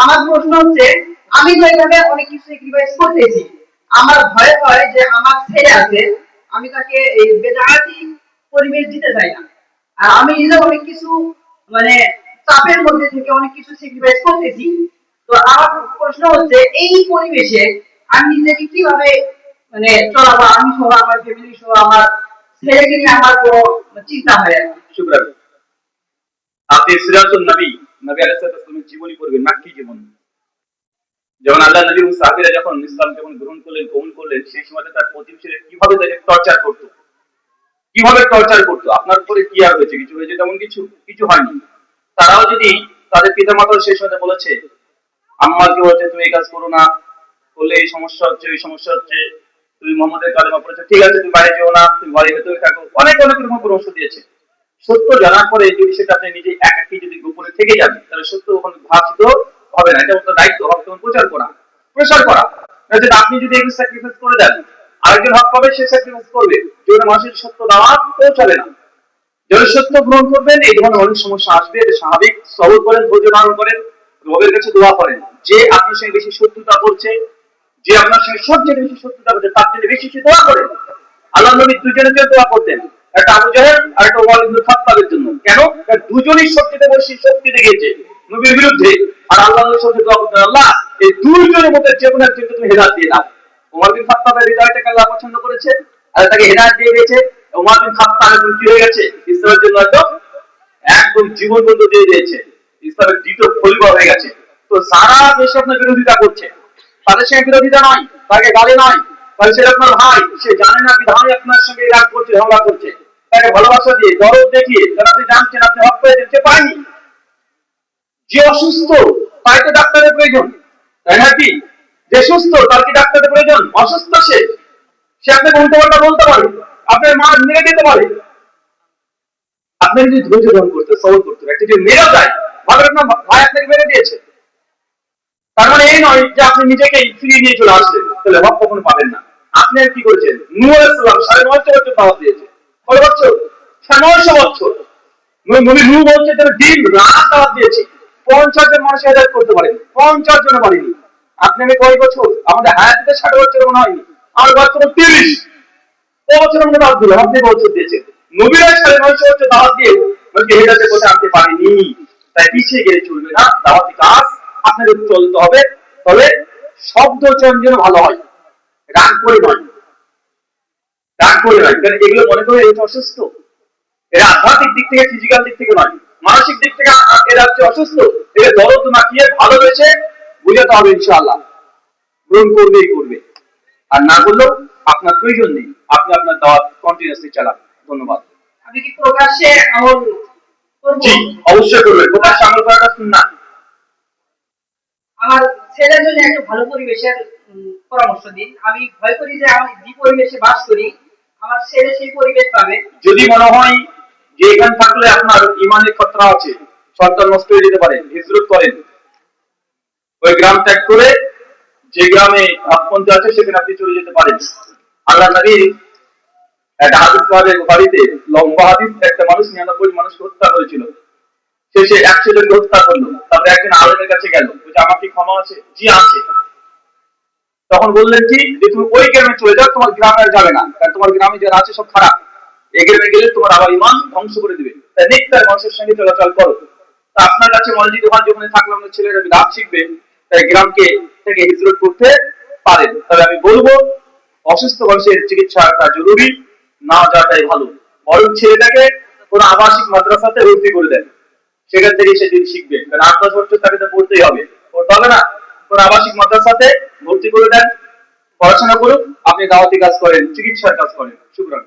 আমার প্রশ্ন হচ্ছে, আমি তো এভাবে অনেক কিছু স্যাক্রিফাইস করতেছি, আমার ভয় হয় যে আমার ছেলে আছে, আমি তাকে এই বেদাতি পরিবেশ দিতে চাই না। আর আমি নিজে অনেক কিছু মানে চাপের মধ্যে থেকে অনেক কিছু স্যাক্রিফাইস করতেছি। তো আমার প্রশ্ন হচ্ছে, এই পরিবেশে আমি নিজেকে কিভাবে মানে চলাবো, আমি সহ আমার ফ্যামিলি সহ আমার ছেলেকে নিয়ে আমার কোনো চিন্তা হয় আর কি। শুকরান। আপনি সিরাতুন নবী নবী আলাইহিস সালামের জীবনী পড়বেন, মাক্কি জীবন। যখন আল্লাহ নবী ও সাহাবীরা যখন ইসলাম যখন গ্রহণ করলেন, কবুল করলেন, সেই সময় তার প্রতিবেশীরা কিভাবে তাকে টর্চার করতো, কিভাবে টর্চার করতো। আপনার উপরে কি আর হয়েছে, কিছু হয়েছে তেমন কিছু কিছু হয়নি। তারাও যদি তাদের পিতামাতাও সেই সময় বলেছে, আম্মা কি বলছে তুমি এই কাজ করো না, করলে এই সমস্যা হচ্ছে এই সমস্যা হচ্ছে, তুমি মোহাম্মদের কালেমা পড়েছো, ঠিক আছে তুমি বাইরে যেও না, তুমি বাড়ির ভেতরে থাকো, অনেক অনেক রকম পরামর্শ দিয়েছে। সত্য জানার পরে যদি সেটা আপনি নিজে একাকী যদি গোপনে থেকে যান, তাহলে সত্য ওখানে ভাবিত হবে না। এটা আপনার দায়িত্ব হবে তখন প্রচার করা, প্রসার করা। আপনি যদি এগুলো স্যাক্রিফাইস করে দেন, আরেকজন হক পাবে, সে স্যাক্রিফাইস করবে, যেন মানুষের সত্য দাওয়াত পৌঁছাবে না। যখন সত্য গ্রহণ করবেন, এই ধরনের অনেক সমস্যা আসবে, এটা স্বাভাবিক। সবর করেন, ধৈর্য ধারণ করেন, রবের কাছে দোয়া করেন। যে আপনার সঙ্গে বেশি শত্রুতা করছে, যে আপনার সঙ্গে সবচেয়ে বেশি শত্রুতা করছে, তার জন্য বেশি সে দোয়া করেন। আল্লাহ নবী দুজনের জন্য দোয়া করতেন, একটা আবু জাহেল আর একটা ওমর ইবনে খাত্তাবের জন্য। কেন? দুজনই সবচেয়ে বেশি শক্তি দেখিয়েছে নবীর বিরুদ্ধে। আর আল্লাহ নবীর সাথে দোয়া করতেন, আল্লাহ এই দুইজনের মধ্যে যে কোনো একজনকে তুমি হেদায়েত দিয়ে দাও। ওমর বিন খাত্তাবের হৃদয়টাকে আল্লাহ পছন্দ করেছে আর তাকে হেদায়েত দিয়ে দিয়েছে। ওমর বিন খাত্তাব এখন কি হয়ে গেছে, ইসলামের জন্য একদম জীবন বন্ধ দিয়ে দিয়েছে, ইসলামের দ্বিতীয় খলিফা হয়ে গেছে। তো সারা দেশে আপনার বিরোধিতা করছে, তাদের সঙ্গে বিরোধিতা নয়, তাকে গালি নয়, তাহলে সে আপনার ভাই, সে জানে না বিধানে আপনার সঙ্গে রাগ করছে, ঝগড়া করছে। তাকে ভালোবাসা দিয়ে, দরদ দেখিয়ে, কারণ আপনি জানছেন আপনি হক পেয়েছেন, সে পায়নি। যে অসুস্থ তাই তো ডাক্তারের প্রয়োজন, তাই না কি? যে সুস্থ তার কি ডাক্তারের প্রয়োজন? অসুস্থ সে, সে আপনাকে উল্টো পাল্টা বলতে পারে, আপনার মা মেরে দিতে পারে। আপনি যদি ধৈর্য ধারণ করতে, সবর করতে, একটা যদি মেরে যায়, ভাবে আপনার ভাই আপনাকে মেরে দিয়েছে, তার মানে এই নয় যে আপনি নিজেকে ফিরিয়ে নিয়ে চলে আসলেন, তাহলে হক কখনো পাবেন না। আপনি কি করেছেন? নূহ আলাইহিস সালাম 950 বছর দাওয়াত দিয়েছে। কত বছর? 950 বছর। নবী নূহ বলছে যে দিন রাত দাওয়াত দিয়েছি, 50 জন মানুষ হেদায়েত করতে পারেনি, 50 জন পারেনি। আপনি আমি কয় বছর? আমাদের হায়াতে 60 বছর মনে হয়নি, আমার বয়স তো 30। কত বছর আমরা দাওয়াত দিলাম? আপনি বছর দিয়েছেন। নবীরা 950 বছর দাওয়াত দিয়ে নবীকে হেদায়েতের পথে আনতে পারেনি। তাই পিছিয়ে গেলে চলবে না, দাওয়াতি কাজ আপনাদের চলতে হবে। তবে শব্দ চয়ন যেন ভালো হয়, রাগ করে নয়, রাগ করে নয়। কারণ এগুলো মনে করে এটা অসুস্থ, এরা আধ্যাত্মিক দিক থেকে, ফিজিক্যাল দিক থেকে নয়, মানসিক দিক থেকে এরা হচ্ছে অসুস্থ। এরা দরদ মাখিয়ে ভালোবেসে বুঝাতে হবে, ইনশাআল্লাহ গ্রহণ করবেই করবে। আর না করলেও আপনার প্রয়োজন নেই, আপনি আপনার দাওয়াত কন্টিনিউয়াসলি চালান। ধন্যবাদ। আমি কি প্রকাশ্যে আমল করব? জি, অবশ্যই করবেন। প্রকাশ্যে আমল করাটা সুন্নাহ। আমার ছেলের জন্য একটা ভালো পরিবেশের পরামর্শ দিন। আমি ভয় করি যে আমি যে পরিবেশে বাস করি, আমার ছেলে সেই পরিবেশ পাবে। যদি মনে হয় যে এখানে থাকলে আপনার ইমানের খতরা আছে, সন্তান নষ্ট হয়ে যেতে পারে, হিজরত করেন। ওই গ্রাম ত্যাগ করে যে গ্রামে আপনজন আছে সেখানে আপনি চলে যেতে পারেন। আল্লাহ নবী একটা হাদিস পাবে বুখারীতে, লম্বা হাদিস, একটা মানুষ 99 মানুষকে হত্যা করেছিল, শেষে 100 জনকে হত্যা করলো। তারপরে একজন আলেমের কাছে গেল, বলছে আমার কি ক্ষমা আছে? জি আছে। তখন বললেন কি, যে তুমি ওই গ্রামে চলে যাও, তোমার গ্রামে আর যাবে না, কারণ তোমার গ্রামে যারা আছে সব খারাপ, এই গ্রামে গেলে তোমার আবার ইমান ধ্বংস করে দিবে। তাই নেককার মানুষের সঙ্গে চলাচল করো। তা আপনার কাছে মসজিদ ওখানে যখন থাকলাম, ছেলেরা বিধাত শিখবে, তাই গ্রামকে থেকে হিজরত করতে পারেন। তবে আমি বলবো অসুস্থ মানুষের চিকিৎসাটা জরুরি, না যাওয়াটাই ভালো। বরং ছেলেটাকে কোন আবাসিক মাদ্রাসাতে ভর্তি করে দেন, সেখান থেকে সে যদি শিখবে, কারণ 8-10 বছর তাকে তো পড়তেই হবে, পড়তে হবে না? কোন আবাসিক মাদ্রাসাতে ভর্তি করে দেন, পড়াশোনা করুক, আপনি দাওয়াতি কাজ করেন, চিকিৎসার কাজ করেন। শুকরান।